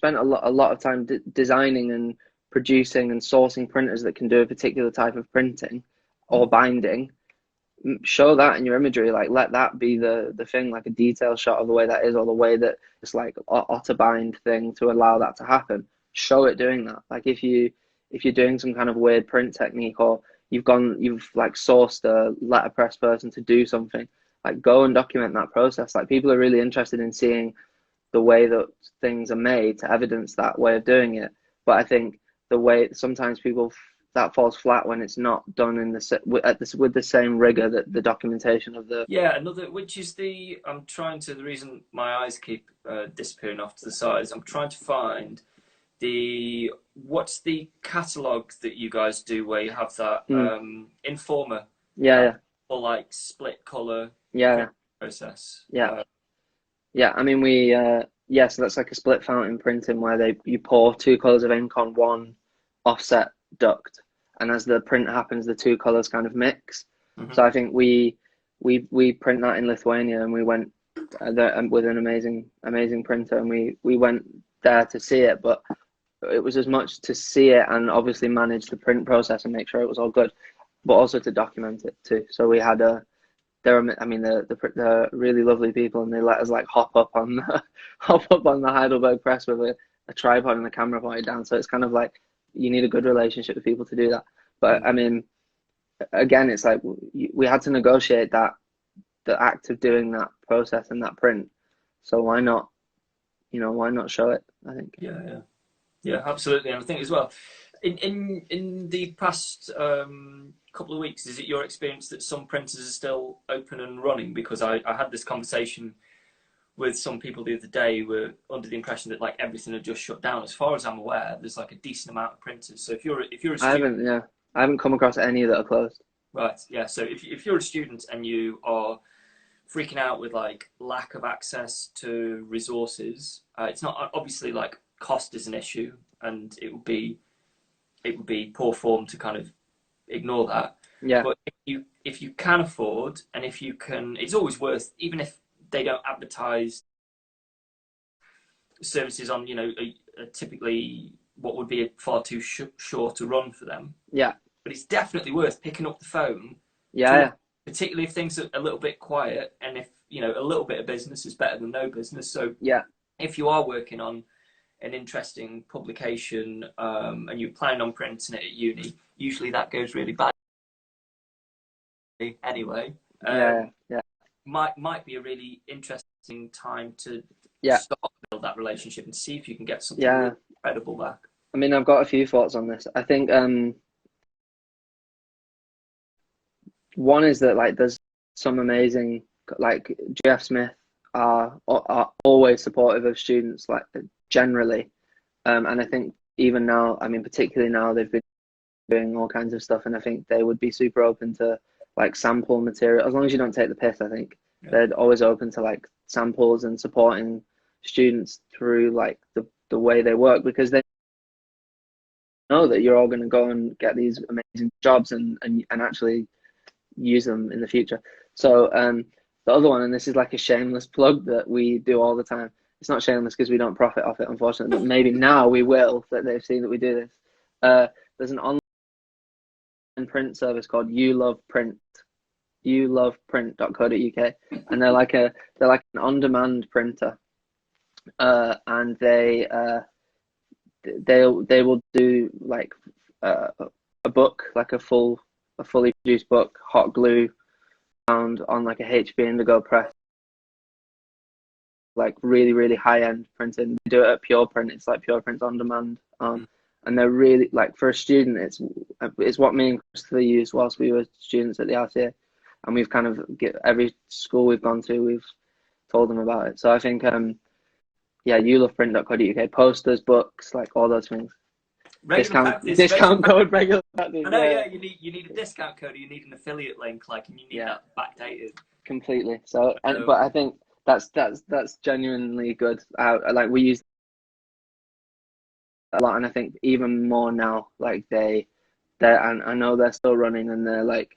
spent a lot of time designing and producing and sourcing printers that can do a particular type of printing or binding. Show that in your imagery, like let that be the thing, like a detail shot of the way that is, or the way that it's like otter bind thing to allow that to happen. Show it doing that. Like if you're doing some kind of weird print technique, or you've like sourced a letterpress person to do something, like go and document that process. Like people are really interested in seeing the way that things are made to evidence that way of doing it. But I think the way sometimes people that falls flat when it's not done in with the same rigor that the documentation of the Yeah, another, which is the reason my eyes keep disappearing off to the sides, I'm trying to find what's the catalogue that you guys do where you have that mm, Informer, yeah, that yeah, or like split color yeah, print process. yeah, yeah. I mean, yeah, so that's like a split fountain printing where you pour two colors of ink on one offset duct, and as the print happens, the two colors kind of mix. Mhm. So I think we print that in Lithuania, and we went there with an amazing printer, and we went there to see it, but it was as much to see it and obviously manage the print process and make sure it was all good, but also to document it too. So we had I mean, they're really lovely people, and they let us like hop up on the hop up on the Heidelberg press with a tripod and the camera pointed down. So it's kind of like you need a good relationship with people to do that. But I Mm. mean, again, it's like we had to negotiate the act of doing that process and that print. So why not, why not show it? I think. Yeah, yeah. Yeah, absolutely. And I think as well, in the past couple of weeks, is it your experience that some printers are still open and running? Because I had this conversation with some people the other day who were under the impression that like everything had just shut down. As far as I'm aware, there's like a decent amount of printers. So if you're a I student, haven't, yeah, I haven't come across any that are closed. right? Yeah. So if you're a student and you are freaking out with like lack of access to resources, it's not obviously like cost is an issue, and it would be poor form to kind of ignore that. Yeah, But if you can afford, and if you can, it's always worth, even if they don't advertise services on, typically what would be a far too short to run for them. yeah, But it's definitely worth picking up the phone, yeah, talk, yeah, particularly if things are a little bit quiet, and if a little bit of business is better than no business. So yeah, if you are working on an interesting publication and you're planning on printing it at uni, usually that goes really badly anyway. yeah, yeah, Might be a really interesting time to yeah, start to build that relationship and see if you can get something really yeah. credible back. I mean, I've got a few thoughts on this. I think one is that like there's some amazing like Jeff Smith are always supportive of students like generally, and I think even now, I mean, particularly now they've been doing all kinds of stuff, and I think they would be super open to like sample material as long as you don't take the piss. I think Yeah. they're always open to like samples and supporting students through like the way they work, because they know that you're all going to go and get these amazing jobs and actually use them in the future. So the other one, and this is like a shameless plug that we do all the time. It's not shameless because we don't profit off it, unfortunately, but maybe now we will, that they've seen that we do this. There's an online print service called You Love Print, youloveprint.co.uk, and they're like an on-demand printer, and they will do like uh, a book, like a fully produced book, hot glue found on like a HP Indigo press, like really really high end printing. They do it at Pure Print. It's like Pure Print's on demand. And they're really like for a student, it's what me and Christopher used whilst we were students at the RTA, and we've kind of every school we've gone to, we've told them about it. So I think yeah, youloveprint.co.uk, posters, books, like all those things. Regular Discount practice. discount code regular practice. I know, Yeah, yeah. You need a discount code, or you need an affiliate link, like, and you need yeah, that backdated. completely. So, but I Um, think that's genuinely good. Like we use a lot, and I think even more now. Like and I know they're still running, and they're like